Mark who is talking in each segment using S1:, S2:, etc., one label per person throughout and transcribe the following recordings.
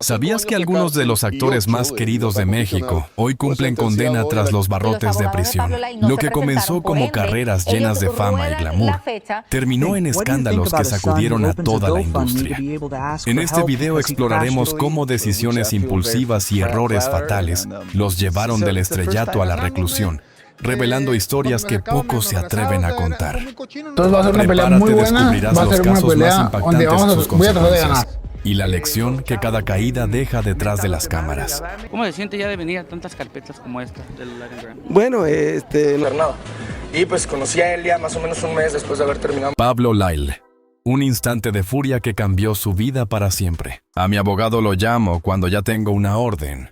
S1: ¿Sabías que algunos de los actores más queridos de México hoy cumplen condena tras los barrotes de prisión? Lo que comenzó como carreras llenas de fama y glamour, terminó en escándalos que sacudieron a toda la industria. En este video exploraremos cómo decisiones impulsivas y errores fatales los llevaron del estrellato a la reclusión, revelando historias que pocos se atreven a contar.
S2: Entonces va a ser una pelea muy buena, va a ser una pelea donde voy a tratar de ganar.
S1: Y la lección que cada caída deja detrás de las cámaras.
S3: ¿Cómo se siente ya de venir a tantas carpetas como esta del Latin Grammy?
S4: Bueno, Bernardo. Y pues conocí a Elia más o menos un mes después de haber terminado.
S1: Pablo Lyle. Un instante de furia que cambió su vida para siempre. A mi abogado lo llamo cuando ya tengo una orden.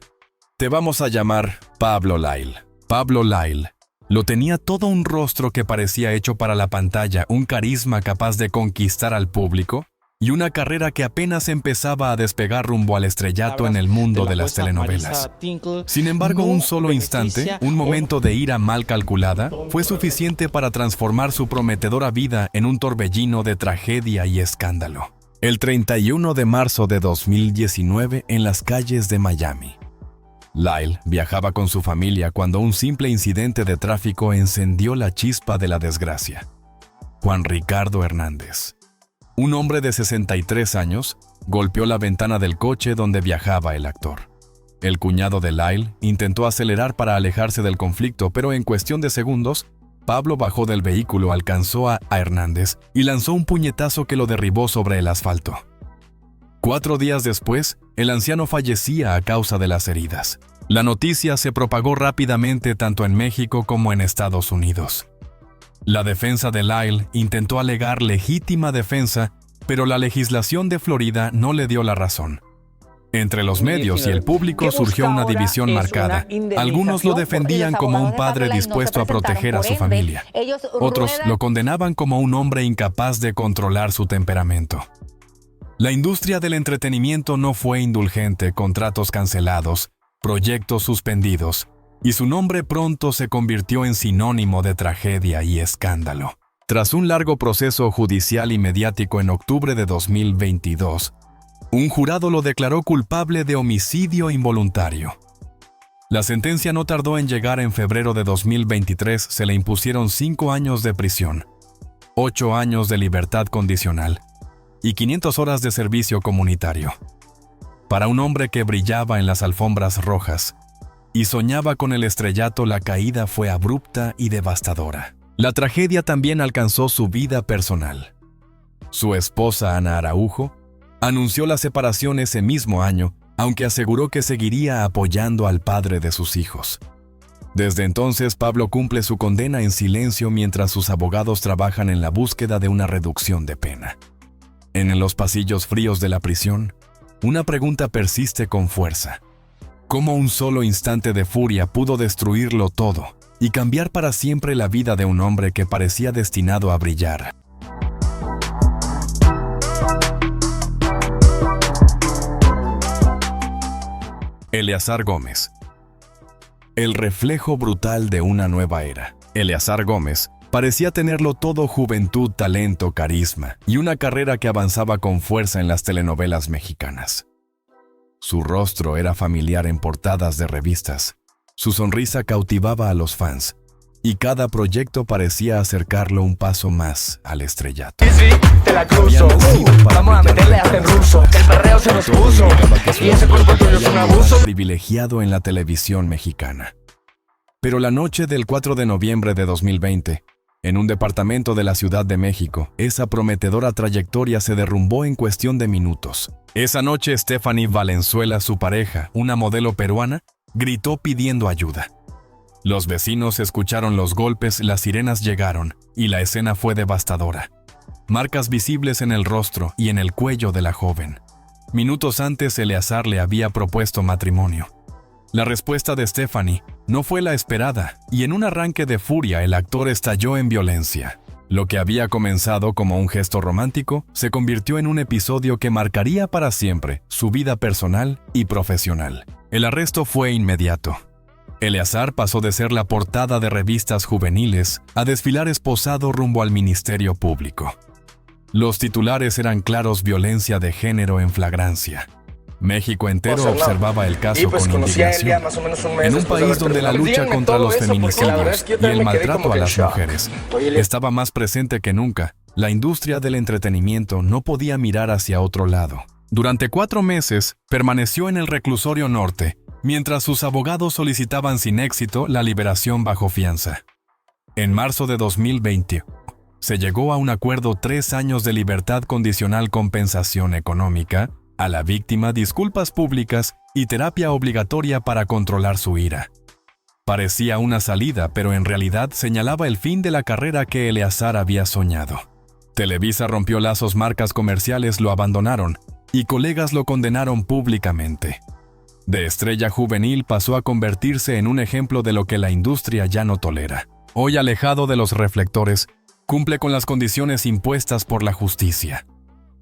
S1: Te vamos a llamar Pablo Lyle. Pablo Lyle. Lo tenía todo, un rostro que parecía hecho para la pantalla, un carisma capaz de conquistar al público y una carrera que apenas empezaba a despegar rumbo al estrellato en el mundo de las telenovelas. Sin embargo, un solo instante, un momento de ira mal calculada, fue suficiente para transformar su prometedora vida en un torbellino de tragedia y escándalo. El 31 de marzo de 2019, en las calles de Miami. Lyle viajaba con su familia cuando un simple incidente de tráfico encendió la chispa de la desgracia. Juan Ricardo Hernández, un hombre de 63 años, golpeó la ventana del coche donde viajaba el actor. El cuñado de Lyle intentó acelerar para alejarse del conflicto, pero en cuestión de segundos, Pablo bajó del vehículo, alcanzó a Hernández y lanzó un puñetazo que lo derribó sobre el asfalto. 4 días después, el anciano fallecía a causa de las heridas. La noticia se propagó rápidamente tanto en México como en Estados Unidos. La defensa de Lyle intentó alegar legítima defensa, pero la legislación de Florida no le dio la razón. Entre los medios y el público surgió una división marcada. Algunos lo defendían como un padre dispuesto a proteger a su familia. Otros lo condenaban como un hombre incapaz de controlar su temperamento. La industria del entretenimiento no fue indulgente, con tratos cancelados, proyectos suspendidos, y su nombre pronto se convirtió en sinónimo de tragedia y escándalo. Tras un largo proceso judicial y mediático en octubre de 2022, un jurado lo declaró culpable de homicidio involuntario. La sentencia no tardó en llegar. En febrero de 2023 se le impusieron 5 años de prisión, 8 años de libertad condicional y 500 horas de servicio comunitario. Para un hombre que brillaba en las alfombras rojas y soñaba con el estrellato, la caída fue abrupta y devastadora. La tragedia también alcanzó su vida personal. Su esposa, Ana Araujo, anunció la separación ese mismo año, aunque aseguró que seguiría apoyando al padre de sus hijos. Desde entonces, Pablo cumple su condena en silencio mientras sus abogados trabajan en la búsqueda de una reducción de pena. En los pasillos fríos de la prisión, una pregunta persiste con fuerza. ¿Cómo un solo instante de furia pudo destruirlo todo y cambiar para siempre la vida de un hombre que parecía destinado a brillar? Eleazar Gómez. El reflejo brutal de una nueva era. Eleazar Gómez parecía tenerlo todo: juventud, talento, carisma y una carrera que avanzaba con fuerza en las telenovelas mexicanas. Su rostro era familiar en portadas de revistas, su sonrisa cautivaba a los fans, y cada proyecto parecía acercarlo un paso más al estrellato.
S4: Sí, te la cruzo. Vamos a meterle hasta el ruso. El perreo se nos puso. Y ese cuerpo tuyo es un abuso.
S1: Privilegiado en la televisión mexicana. Pero la noche del 4 de noviembre de 2020, en un departamento de la Ciudad de México, esa prometedora trayectoria se derrumbó en cuestión de minutos. Esa noche, Stephanie Valenzuela, su pareja, una modelo peruana, gritó pidiendo ayuda. Los vecinos escucharon los golpes, las sirenas llegaron, y la escena fue devastadora. Marcas visibles en el rostro y en el cuello de la joven. Minutos antes, Eleazar le había propuesto matrimonio. La respuesta de Stephanie no fue la esperada, y en un arranque de furia el actor estalló en violencia. Lo que había comenzado como un gesto romántico se convirtió en un episodio que marcaría para siempre su vida personal y profesional. El arresto fue inmediato. Eleazar pasó de ser la portada de revistas juveniles a desfilar esposado rumbo al Ministerio Público. Los titulares eran claros: violencia de género en flagrancia. México entero observaba el caso
S4: pues,
S1: con indignación. En un país donde la lucha contra los feminicidios y el maltrato a las mujeres estaba más presente que nunca, la industria del entretenimiento no podía mirar hacia otro lado. Durante 4 meses, permaneció en el reclusorio norte, mientras sus abogados solicitaban sin éxito la liberación bajo fianza. En marzo de 2020, se llegó a un acuerdo: 3 años de libertad condicional, compensación económica a la víctima, disculpas públicas y terapia obligatoria para controlar su ira. Parecía una salida, pero en realidad señalaba el fin de la carrera que Eleazar había soñado. Televisa rompió lazos, marcas comerciales lo abandonaron y colegas lo condenaron públicamente. De estrella juvenil pasó a convertirse en un ejemplo de lo que la industria ya no tolera. Hoy, alejado de los reflectores, cumple con las condiciones impuestas por la justicia.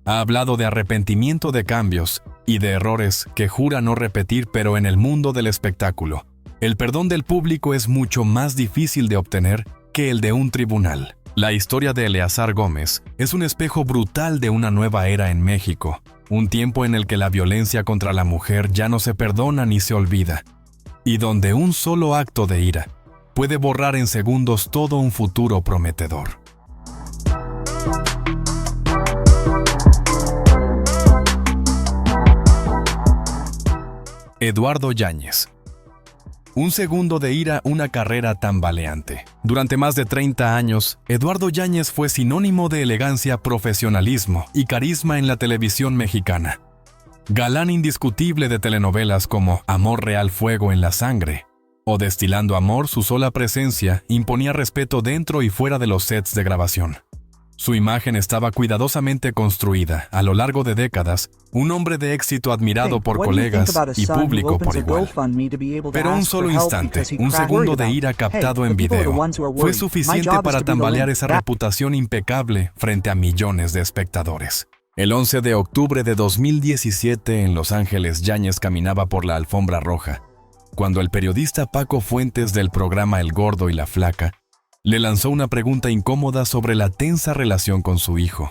S1: Ha hablado de arrepentimiento, de cambios y de errores que jura no repetir, pero en el mundo del espectáculo, el perdón del público es mucho más difícil de obtener que el de un tribunal. La historia de Eleazar Gómez es un espejo brutal de una nueva era en México, un tiempo en el que la violencia contra la mujer ya no se perdona ni se olvida, y donde un solo acto de ira puede borrar en segundos todo un futuro prometedor. Eduardo Yáñez. Un segundo de ira, una carrera tambaleante. Durante más de 30 años, Eduardo Yáñez fue sinónimo de elegancia, profesionalismo y carisma en la televisión mexicana. Galán indiscutible de telenovelas como Amor Real, Fuego en la Sangre o Destilando Amor, su sola presencia imponía respeto dentro y fuera de los sets de grabación. Su imagen estaba cuidadosamente construida a lo largo de décadas, un hombre de éxito admirado por colegas y público por igual. Pero un solo instante, un segundo de ira captado en video, fue suficiente para tambalear esa reputación impecable frente a millones de espectadores. El 11 de octubre de 2017 en Los Ángeles, Yáñez caminaba por la alfombra roja, cuando el periodista Paco Fuentes del programa El Gordo y la Flaca le lanzó una pregunta incómoda sobre la tensa relación con su hijo.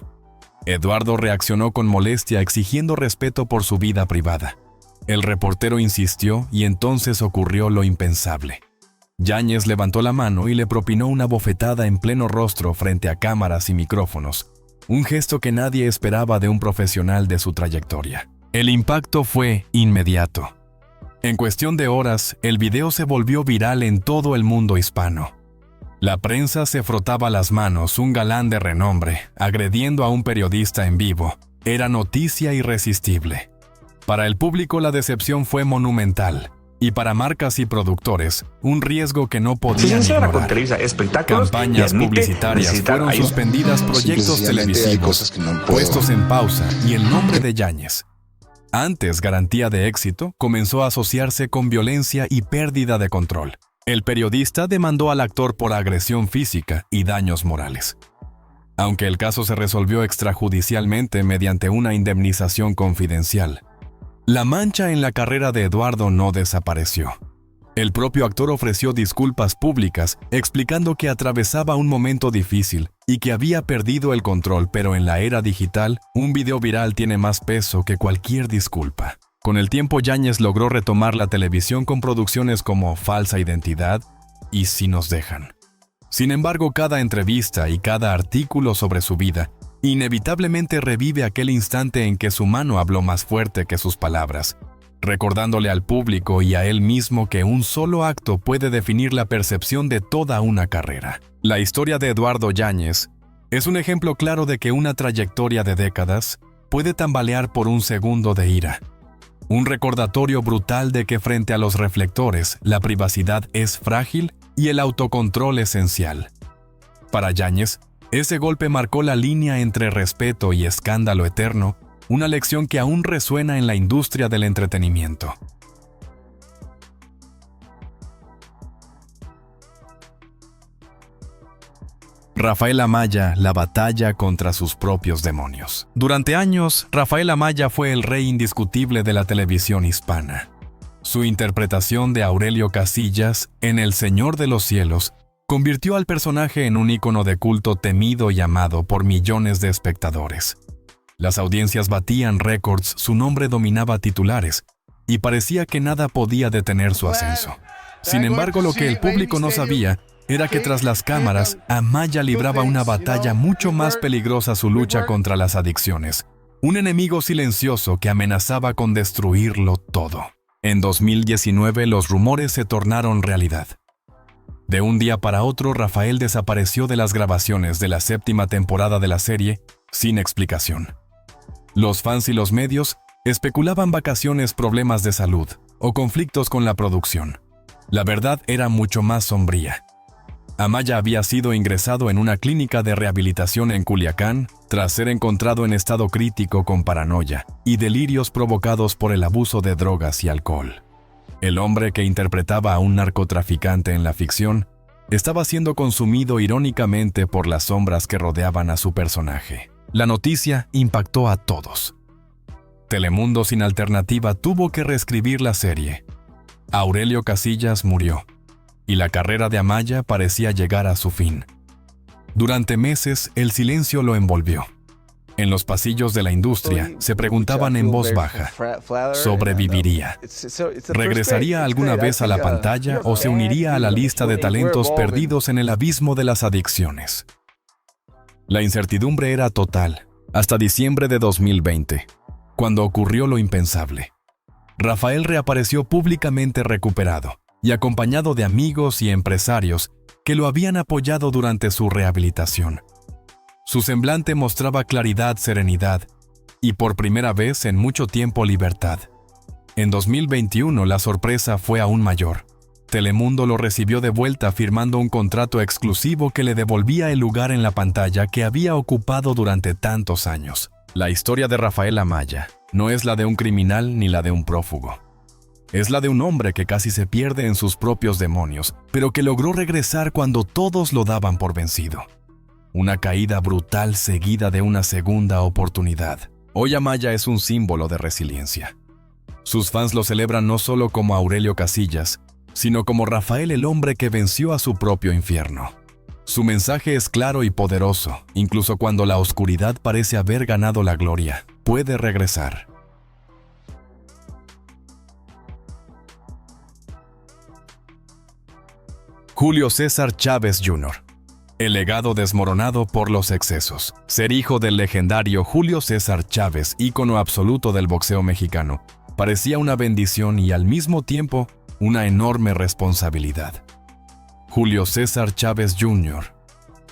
S1: Eduardo reaccionó con molestia, exigiendo respeto por su vida privada. El reportero insistió y entonces ocurrió lo impensable. Yáñez levantó la mano y le propinó una bofetada en pleno rostro frente a cámaras y micrófonos, un gesto que nadie esperaba de un profesional de su trayectoria. El impacto fue inmediato. En cuestión de horas, el video se volvió viral en todo el mundo hispano. La prensa se frotaba las manos, un galán de renombre, agrediendo a un periodista en vivo. Era noticia irresistible. Para el público la decepción fue monumental, y para marcas y productores, un riesgo que no podían ignorar. Campañas publicitarias fueron suspendidas, proyectos televisivos puestos en pausa, y el nombre de Yáñez, antes garantía de éxito, comenzó a asociarse con violencia y pérdida de control. El periodista demandó al actor por agresión física y daños morales. Aunque el caso se resolvió extrajudicialmente mediante una indemnización confidencial, la mancha en la carrera de Eduardo no desapareció. El propio actor ofreció disculpas públicas, explicando que atravesaba un momento difícil y que había perdido el control, pero en la era digital, un video viral tiene más peso que cualquier disculpa. Con el tiempo, Yáñez logró retomar la televisión con producciones como Falsa Identidad y Si nos dejan. Sin embargo, cada entrevista y cada artículo sobre su vida inevitablemente revive aquel instante en que su mano habló más fuerte que sus palabras, recordándole al público y a él mismo que un solo acto puede definir la percepción de toda una carrera. La historia de Eduardo Yáñez es un ejemplo claro de que una trayectoria de décadas puede tambalear por un segundo de ira. Un recordatorio brutal de que frente a los reflectores, la privacidad es frágil y el autocontrol esencial. Para Yáñez, ese golpe marcó la línea entre respeto y escándalo eterno, una lección que aún resuena en la industria del entretenimiento. Rafael Amaya, la batalla contra sus propios demonios. Durante años, Rafael Amaya fue el rey indiscutible de la televisión hispana. Su interpretación de Aurelio Casillas en El Señor de los Cielos convirtió al personaje en un ícono de culto temido y amado por millones de espectadores. Las audiencias batían récords, su nombre dominaba titulares, y parecía que nada podía detener su ascenso. Sin embargo, lo que el público no sabía era que tras las cámaras, Amaya libraba una batalla mucho más peligrosa: su lucha contra las adicciones. Un enemigo silencioso que amenazaba con destruirlo todo. En 2019, los rumores se tornaron realidad. De un día para otro, Rafael desapareció de las grabaciones de la 7ª temporada de la serie sin explicación. Los fans y los medios especulaban vacaciones, problemas de salud o conflictos con la producción. La verdad era mucho más sombría. Amaya había sido ingresado en una clínica de rehabilitación en Culiacán tras ser encontrado en estado crítico con paranoia y delirios provocados por el abuso de drogas y alcohol. El hombre que interpretaba a un narcotraficante en la ficción estaba siendo consumido irónicamente por las sombras que rodeaban a su personaje. La noticia impactó a todos. Telemundo, sin alternativa, tuvo que reescribir la serie. Aurelio Casillas murió, y la carrera de Amaya parecía llegar a su fin. Durante meses, el silencio lo envolvió. En los pasillos de la industria se preguntaban en voz baja: ¿sobreviviría? ¿Regresaría alguna vez a la pantalla o se uniría a la lista de talentos perdidos en el abismo de las adicciones? La incertidumbre era total, hasta diciembre de 2020, cuando ocurrió lo impensable. Rafael reapareció públicamente recuperado y acompañado de amigos y empresarios que lo habían apoyado durante su rehabilitación. Su semblante mostraba claridad, serenidad y, por primera vez en mucho tiempo, libertad. En 2021 la sorpresa fue aún mayor. Telemundo lo recibió de vuelta firmando un contrato exclusivo que le devolvía el lugar en la pantalla que había ocupado durante tantos años. La historia de Rafael Amaya no es la de un criminal ni la de un prófugo. Es la de un hombre que casi se pierde en sus propios demonios, pero que logró regresar cuando todos lo daban por vencido. Una caída brutal seguida de una segunda oportunidad. Hoy Amaya es un símbolo de resiliencia. Sus fans lo celebran no solo como Aurelio Casillas, sino como Rafael, el hombre que venció a su propio infierno. Su mensaje es claro y poderoso, incluso cuando la oscuridad parece haber ganado la gloria. Puede regresar. Julio César Chávez Jr. El legado desmoronado por los excesos. Ser hijo del legendario Julio César Chávez, ícono absoluto del boxeo mexicano, parecía una bendición y al mismo tiempo una enorme responsabilidad. Julio César Chávez Jr.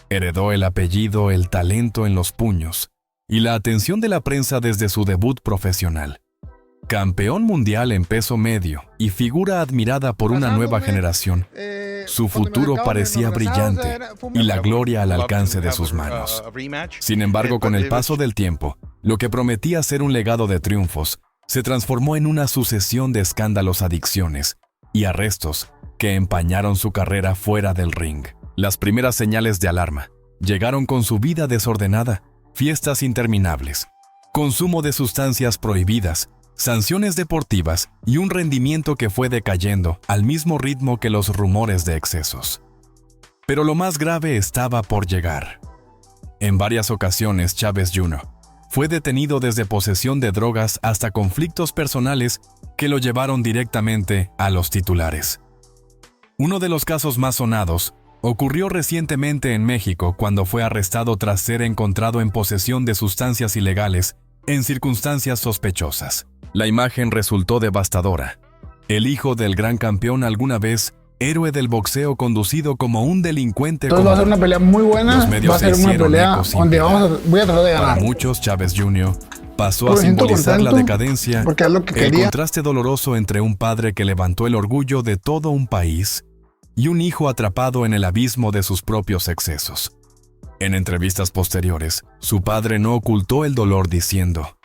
S1: heredó el apellido, el talento en los puños y la atención de la prensa desde su debut profesional. Campeón mundial en peso medio y figura admirada por una nueva generación, su futuro parecía brillante y la gloria al alcance de sus manos. Sin embargo, con el paso del tiempo, lo que prometía ser un legado de triunfos se transformó en una sucesión de escándalos, adicciones y arrestos que empañaron su carrera fuera del ring. Las primeras señales de alarma llegaron con su vida desordenada, fiestas interminables, consumo de sustancias prohibidas, sanciones deportivas y un rendimiento que fue decayendo al mismo ritmo que los rumores de excesos. Pero lo más grave estaba por llegar. En varias ocasiones, Chávez Jr. fue detenido desde posesión de drogas hasta conflictos personales que lo llevaron directamente a los titulares. Uno de los casos más sonados ocurrió recientemente en México cuando fue arrestado tras ser encontrado en posesión de sustancias ilegales en circunstancias sospechosas. La imagen resultó devastadora. El hijo del gran campeón, alguna vez héroe del boxeo, conducido como un delincuente.
S2: Entonces va a ser una pelea muy buena, va a ser una pelea donde voy a tratar de ganar.
S1: Para muchos, Chávez Jr. pasó a simbolizar la decadencia,
S2: porque es lo que
S1: el
S2: quería.
S1: contraste doloroso entre un padre que levantó el orgullo de todo un país y un hijo atrapado en el abismo de sus propios excesos. En entrevistas posteriores, su padre no ocultó el dolor diciendo: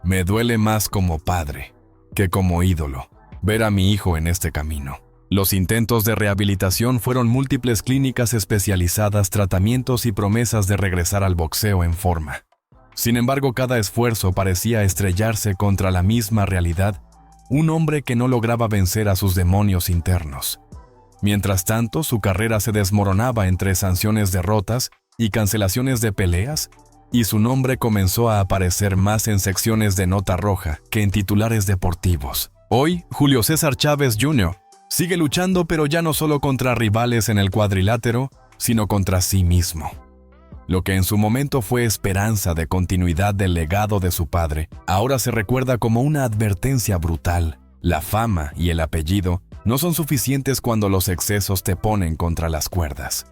S1: «Me duele más como padre que como ídolo ver a mi hijo en este camino». Los intentos de rehabilitación fueron múltiples, clínicas especializadas, tratamientos y promesas de regresar al boxeo en forma. Sin embargo, cada esfuerzo parecía estrellarse contra la misma realidad, un hombre que no lograba vencer a sus demonios internos. Mientras tanto, su carrera se desmoronaba entre sanciones, derrotas y cancelaciones de peleas, y su nombre comenzó a aparecer más en secciones de nota roja que en titulares deportivos. Hoy, Julio César Chávez Jr. sigue luchando, pero ya no solo contra rivales en el cuadrilátero, sino contra sí mismo. Lo que en su momento fue esperanza de continuidad del legado de su padre, ahora se recuerda como una advertencia brutal. La fama y el apellido no son suficientes cuando los excesos te ponen contra las cuerdas.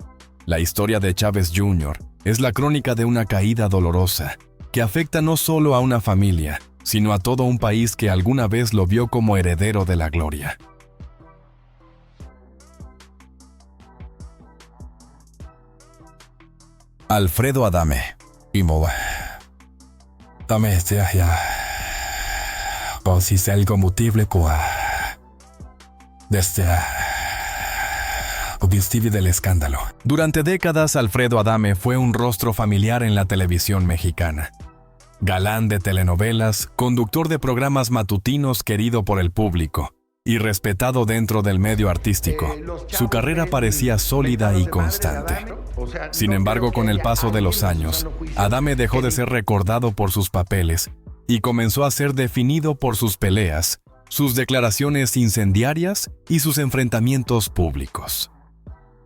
S1: La historia de Chávez Jr. es la crónica de una caída dolorosa que afecta no solo a una familia, sino a todo un país que alguna vez lo vio como heredero de la gloria. Alfredo Adame. Adame consiste algo mutible desde combustible del escándalo. Durante décadas, Alfredo Adame fue un rostro familiar en la televisión mexicana. Galán de telenovelas, conductor de programas matutinos querido por el público y respetado dentro del medio artístico, su carrera parecía sólida y constante. Sin embargo, con el paso de los años, Adame dejó de ser recordado por sus papeles y comenzó a ser definido por sus peleas, sus declaraciones incendiarias y sus enfrentamientos públicos.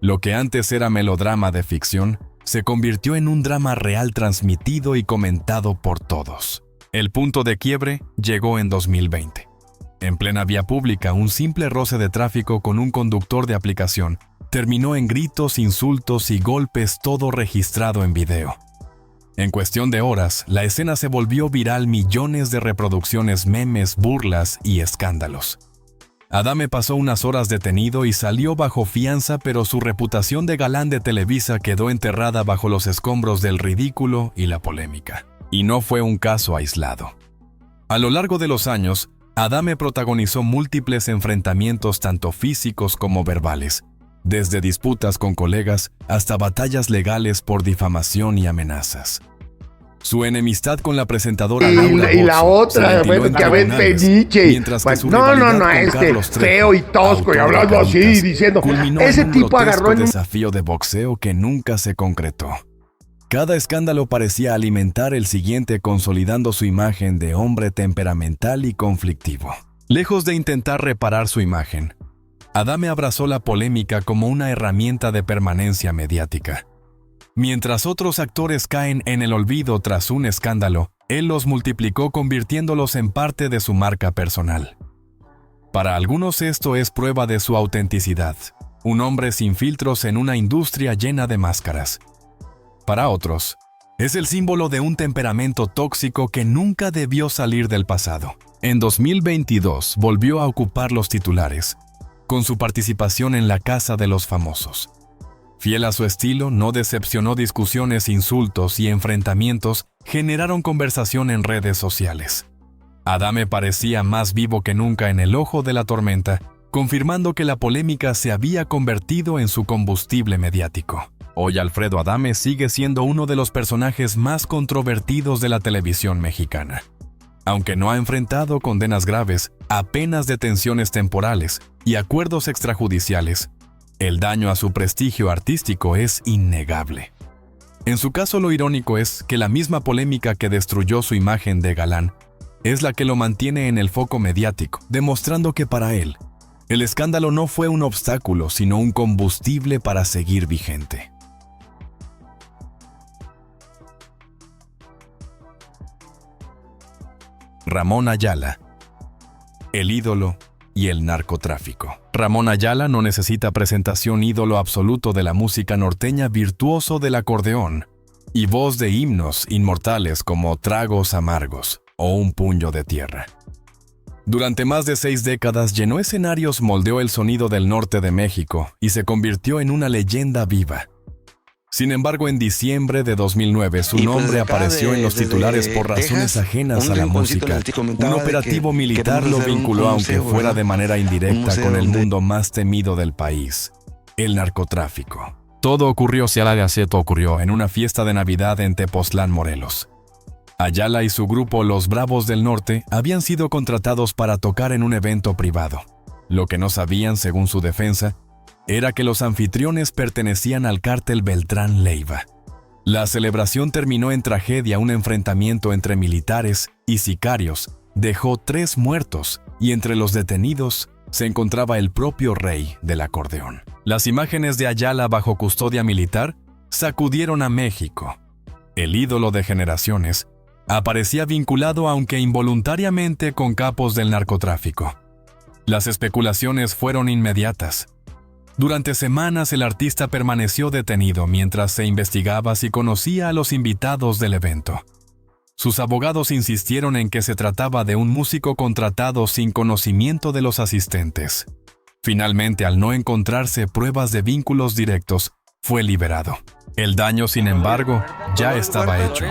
S1: Lo que antes era melodrama de ficción, se convirtió en un drama real transmitido y comentado por todos. El punto de quiebre llegó en 2020. En plena vía pública, un simple roce de tráfico con un conductor de aplicación terminó en gritos, insultos y golpes, todo registrado en video. En cuestión de horas, la escena se volvió viral, millones de reproducciones, memes, burlas y escándalos. Adame pasó unas horas detenido y salió bajo fianza, pero su reputación de galán de Televisa quedó enterrada bajo los escombros del ridículo y la polémica. Y no fue un caso aislado. A lo largo de los años, Adame protagonizó múltiples enfrentamientos tanto físicos como verbales, desde disputas con colegas hasta batallas legales por difamación y amenazas. Su enemistad con la presentadora Laura
S2: y la otra, que a ver Peniche.
S1: Mientras que su
S2: feo y tosco y hablando así, diciendo, ese tipo agarró en un
S1: desafío de boxeo que nunca se concretó. Cada escándalo parecía alimentar el siguiente, consolidando su imagen de hombre temperamental y conflictivo. Lejos de intentar reparar su imagen, Adame abrazó la polémica como una herramienta de permanencia mediática. Mientras otros actores caen en el olvido tras un escándalo, él los multiplicó convirtiéndolos en parte de su marca personal. Para algunos esto es prueba de su autenticidad, un hombre sin filtros en una industria llena de máscaras. Para otros, es el símbolo de un temperamento tóxico que nunca debió salir del pasado. En 2022 volvió a ocupar los titulares, con su participación en La Casa de los Famosos. Fiel a su estilo, no decepcionó. Discusiones, insultos y enfrentamientos generaron conversación en redes sociales. Adame parecía más vivo que nunca en el ojo de la tormenta, confirmando que la polémica se había convertido en su combustible mediático. Hoy Alfredo Adame sigue siendo uno de los personajes más controvertidos de la televisión mexicana. Aunque no ha enfrentado condenas graves, apenas detenciones temporales y acuerdos extrajudiciales, el daño a su prestigio artístico es innegable. En su caso, lo irónico es que la misma polémica que destruyó su imagen de galán es la que lo mantiene en el foco mediático, demostrando que para él, el escándalo no fue un obstáculo, sino un combustible para seguir vigente. Ramón Ayala, el ídolo y el narcotráfico. Ramón Ayala no necesita presentación, ídolo absoluto de la música norteña, virtuoso del acordeón y voz de himnos inmortales como Tragos Amargos o Un Puño de Tierra. Durante más de 6 décadas llenó escenarios, moldeó el sonido del norte de México y se convirtió en una leyenda viva. Sin embargo, en diciembre de 2009, su nombre apareció en los titulares por razones ajenas a la música. Un operativo militar lo vinculó, aunque fuera de manera indirecta, con el mundo más temido del país, el narcotráfico. Todo ocurrió en una fiesta de Navidad en Tepoztlán, Morelos. Ayala y su grupo Los Bravos del Norte habían sido contratados para tocar en un evento privado. Lo que no sabían, según su defensa, era que los anfitriones pertenecían al cártel Beltrán Leiva. La celebración terminó en tragedia. Un enfrentamiento entre militares y sicarios dejó 3 muertos y entre los detenidos se encontraba el propio rey del acordeón. Las imágenes de Ayala bajo custodia militar sacudieron a México. El ídolo de generaciones aparecía vinculado, aunque involuntariamente, con capos del narcotráfico. Las especulaciones fueron inmediatas. Durante semanas el artista permaneció detenido mientras se investigaba si conocía a los invitados del evento. Sus abogados insistieron en que se trataba de un músico contratado sin conocimiento de los asistentes. Finalmente, al no encontrarse pruebas de vínculos directos, fue liberado. El daño, sin embargo, ya estaba hecho.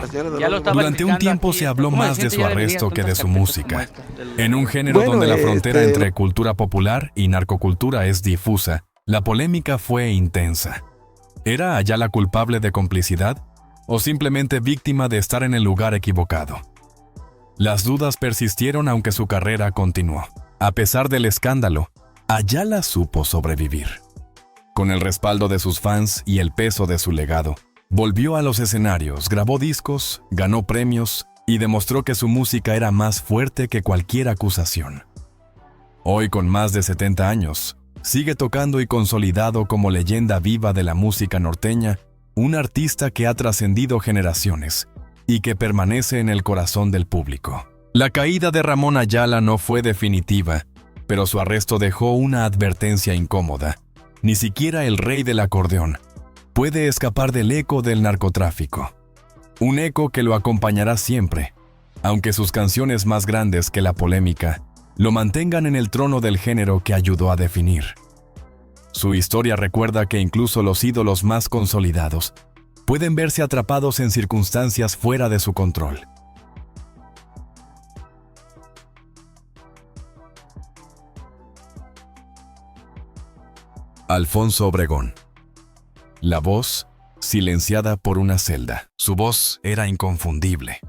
S1: Durante un tiempo se habló más de su arresto que de su música. En un género donde la frontera entre cultura popular y narcocultura es difusa, la polémica fue intensa. ¿Era Ayala culpable de complicidad o simplemente víctima de estar en el lugar equivocado? Las dudas persistieron aunque su carrera continuó. A pesar del escándalo, Ayala supo sobrevivir. Con el respaldo de sus fans y el peso de su legado, volvió a los escenarios, grabó discos, ganó premios y demostró que su música era más fuerte que cualquier acusación. Hoy, con más de 70 años, sigue tocando y consolidado como leyenda viva de la música norteña, un artista que ha trascendido generaciones y que permanece en el corazón del público. La caída de Ramón Ayala no fue definitiva, pero su arresto dejó una advertencia incómoda. Ni siquiera el rey del acordeón puede escapar del eco del narcotráfico. Un eco que lo acompañará siempre, aunque sus canciones más grandes que la polémica lo mantengan en el trono del género que ayudó a definir. Su historia recuerda que incluso los ídolos más consolidados pueden verse atrapados en circunstancias fuera de su control. Alfonso Obregón. La voz silenciada por una celda. Su voz era inconfundible.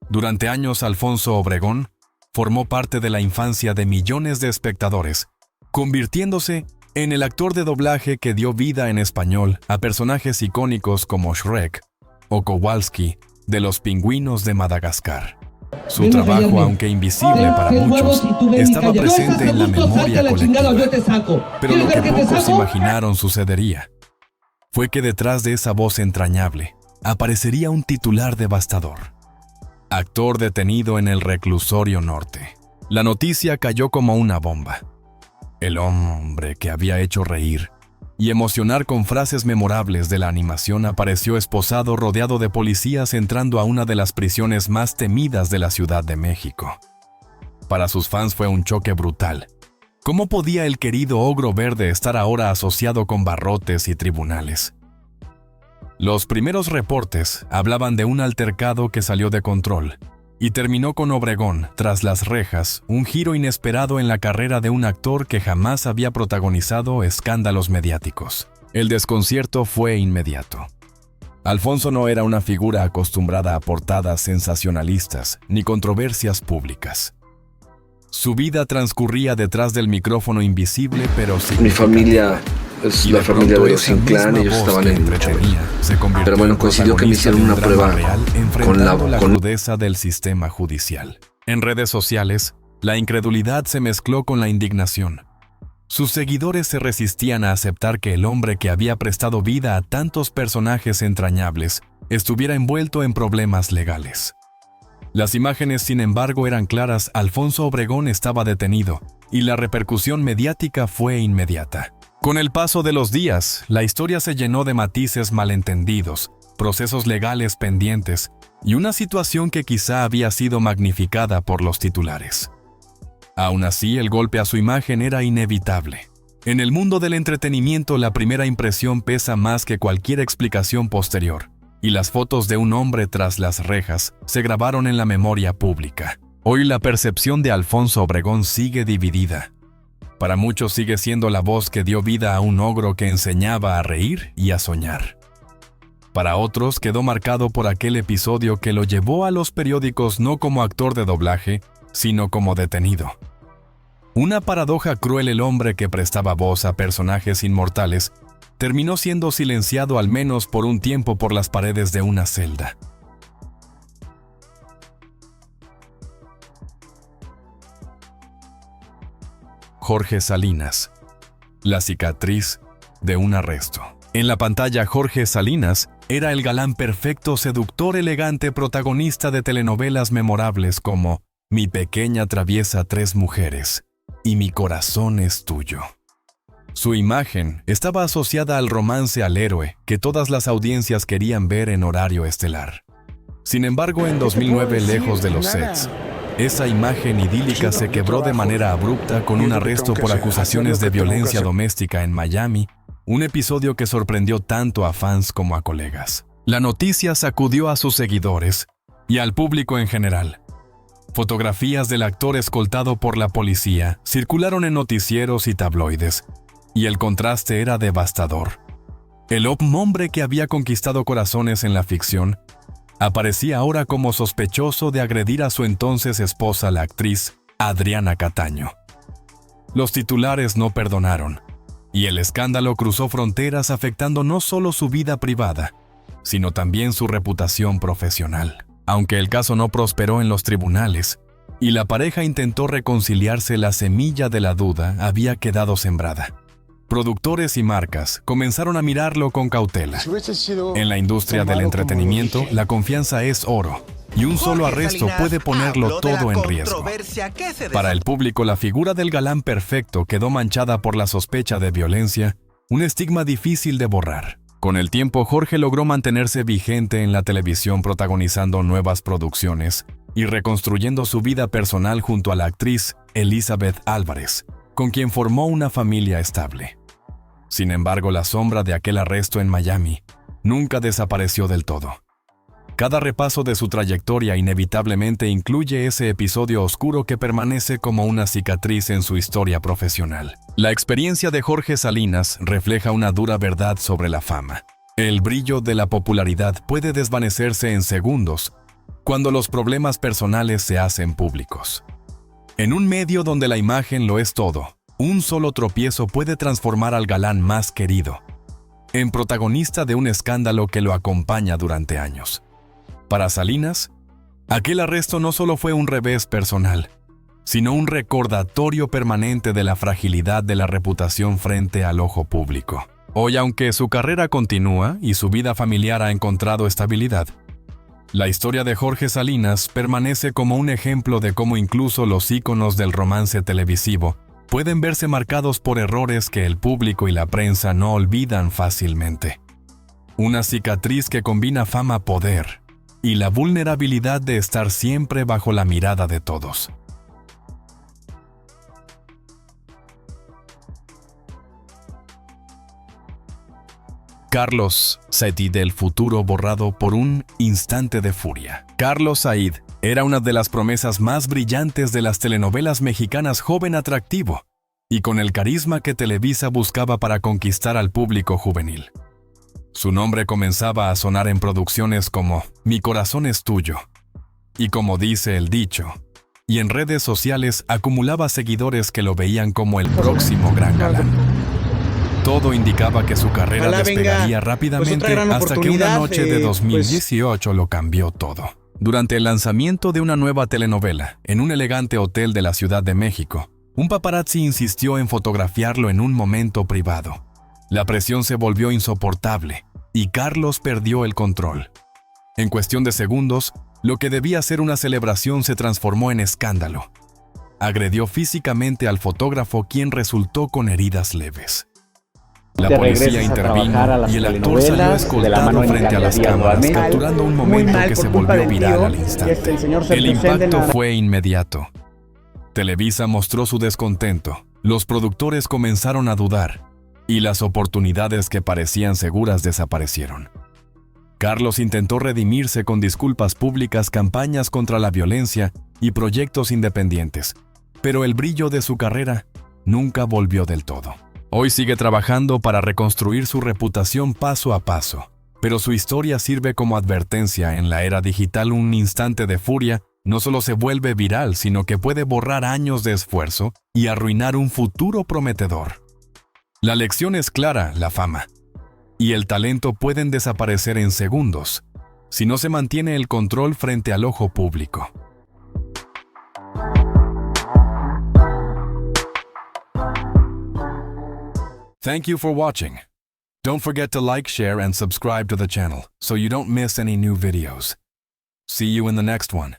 S1: Durante años, Alfonso Obregón formó parte de la infancia de millones de espectadores, convirtiéndose en el actor de doblaje que dio vida en español a personajes icónicos como Shrek o Kowalski de Los Pingüinos de Madagascar. Su trabajo, aunque invisible para muchos, estaba presente en la memoria colectiva. Pero lo que pocos imaginaron sucedería fue que detrás de esa voz entrañable aparecería un titular devastador. Actor detenido en el reclusorio norte. La noticia cayó como una bomba. El hombre que había hecho reír y emocionar con frases memorables de la animación apareció esposado, rodeado de policías, entrando a una de las prisiones más temidas de la Ciudad de México. Para sus fans fue un choque brutal. ¿Cómo podía el querido ogro verde estar ahora asociado con barrotes y tribunales? Los primeros reportes hablaban de un altercado que salió de control y terminó con Obregón, tras las rejas, un giro inesperado en la carrera de un actor que jamás había protagonizado escándalos mediáticos. El desconcierto fue inmediato. Alfonso no era una figura acostumbrada a portadas sensacionalistas ni controversias públicas. Su vida transcurría detrás del micrófono invisible, pero sin...
S5: Mi familia es la familia de los Inclán, ellos estaban en el 8. Pero bueno, coincidió que me hicieron una prueba con la
S1: crudeza del sistema judicial. En redes sociales, la incredulidad se mezcló con la indignación. Sus seguidores se resistían a aceptar que el hombre que había prestado vida a tantos personajes entrañables estuviera envuelto en problemas legales. Las imágenes, sin embargo, eran claras. Alfonso Obregón estaba detenido y la repercusión mediática fue inmediata. Con el paso de los días, la historia se llenó de matices malentendidos, procesos legales pendientes y una situación que quizá había sido magnificada por los titulares. Aún así, el golpe a su imagen era inevitable. En el mundo del entretenimiento, la primera impresión pesa más que cualquier explicación posterior, y las fotos de un hombre tras las rejas se grabaron en la memoria pública. Hoy la percepción de Alfonso Obregón sigue dividida. Para muchos sigue siendo la voz que dio vida a un ogro que enseñaba a reír y a soñar. Para otros quedó marcado por aquel episodio que lo llevó a los periódicos no como actor de doblaje, sino como detenido. Una paradoja cruel: el hombre que prestaba voz a personajes inmortales terminó siendo silenciado al menos por un tiempo por las paredes de una celda. Jorge Salinas. La cicatriz de un arresto. En la pantalla, Jorge Salinas era el galán perfecto, seductor, elegante, protagonista de telenovelas memorables como Mi pequeña traviesa 3 mujeres y Mi corazón es tuyo. Su imagen estaba asociada al romance al héroe que todas las audiencias querían ver en horario estelar. Sin embargo, en 2009, lejos de los sets, esa imagen idílica se quebró de manera abrupta con un arresto por acusaciones de violencia doméstica en Miami, un episodio que sorprendió tanto a fans como a colegas. La noticia sacudió a sus seguidores y al público en general. Fotografías del actor escoltado por la policía circularon en noticieros y tabloides, y el contraste era devastador. El hombre que había conquistado corazones en la ficción aparecía ahora como sospechoso de agredir a su entonces esposa, la actriz Adriana Cataño. Los titulares no perdonaron, y el escándalo cruzó fronteras, afectando no solo su vida privada, sino también su reputación profesional. Aunque el caso no prosperó en los tribunales y la pareja intentó reconciliarse, la semilla de la duda había quedado sembrada. Productores y marcas comenzaron a mirarlo con cautela. En la industria del entretenimiento, la confianza es oro, y un solo arresto puede ponerlo todo en riesgo. Para el público, la figura del galán perfecto quedó manchada por la sospecha de violencia, un estigma difícil de borrar. Con el tiempo, Jorge logró mantenerse vigente en la televisión, protagonizando nuevas producciones y reconstruyendo su vida personal junto a la actriz Elizabeth Álvarez, con quien formó una familia estable. Sin embargo, la sombra de aquel arresto en Miami nunca desapareció del todo. Cada repaso de su trayectoria inevitablemente incluye ese episodio oscuro que permanece como una cicatriz en su historia profesional. La experiencia de Jorge Salinas refleja una dura verdad sobre la fama. El brillo de la popularidad puede desvanecerse en segundos cuando los problemas personales se hacen públicos. En un medio donde la imagen lo es todo, un solo tropiezo puede transformar al galán más querido en protagonista de un escándalo que lo acompaña durante años. Para Salinas, aquel arresto no solo fue un revés personal, sino un recordatorio permanente de la fragilidad de la reputación frente al ojo público. Hoy, aunque su carrera continúa y su vida familiar ha encontrado estabilidad, la historia de Jorge Salinas permanece como un ejemplo de cómo incluso los íconos del romance televisivo pueden verse marcados por errores que el público y la prensa no olvidan fácilmente. Una cicatriz que combina fama, poder y la vulnerabilidad de estar siempre bajo la mirada de todos. Carlos Said del futuro borrado por un instante de furia. Carlos Said era una de las promesas más brillantes de las telenovelas mexicanas, joven, atractivo y con el carisma que Televisa buscaba para conquistar al público juvenil. Su nombre comenzaba a sonar en producciones como Mi corazón es tuyo y Como dice el dicho, y en redes sociales acumulaba seguidores que lo veían como el próximo gran galán. Todo indicaba que su carrera despegaría rápidamente hasta que una noche de 2018 lo cambió todo. Durante el lanzamiento de una nueva telenovela en un elegante hotel de la Ciudad de México, un paparazzi insistió en fotografiarlo en un momento privado. La presión se volvió insoportable y Carlos perdió el control. En cuestión de segundos, lo que debía ser una celebración se transformó en escándalo. Agredió físicamente al fotógrafo, quien resultó con heridas leves. La policía intervino y el actor salió escoltado frente a las cámaras, capturando un momento que se volvió viral al instante. El impacto fue inmediato. Televisa mostró su descontento, los productores comenzaron a dudar, y las oportunidades que parecían seguras desaparecieron. Carlos intentó redimirse con disculpas públicas, campañas contra la violencia y proyectos independientes, pero el brillo de su carrera nunca volvió del todo. Hoy sigue trabajando para reconstruir su reputación paso a paso, pero su historia sirve como advertencia. En la era digital, un instante de furia no solo se vuelve viral, sino que puede borrar años de esfuerzo y arruinar un futuro prometedor. La lección es clara: la fama, y el talento pueden desaparecer en segundos si no se mantiene el control frente al ojo público. Thank you for watching. Don't forget to like, share, and subscribe to the channel so you don't miss any new videos. See you in the next one.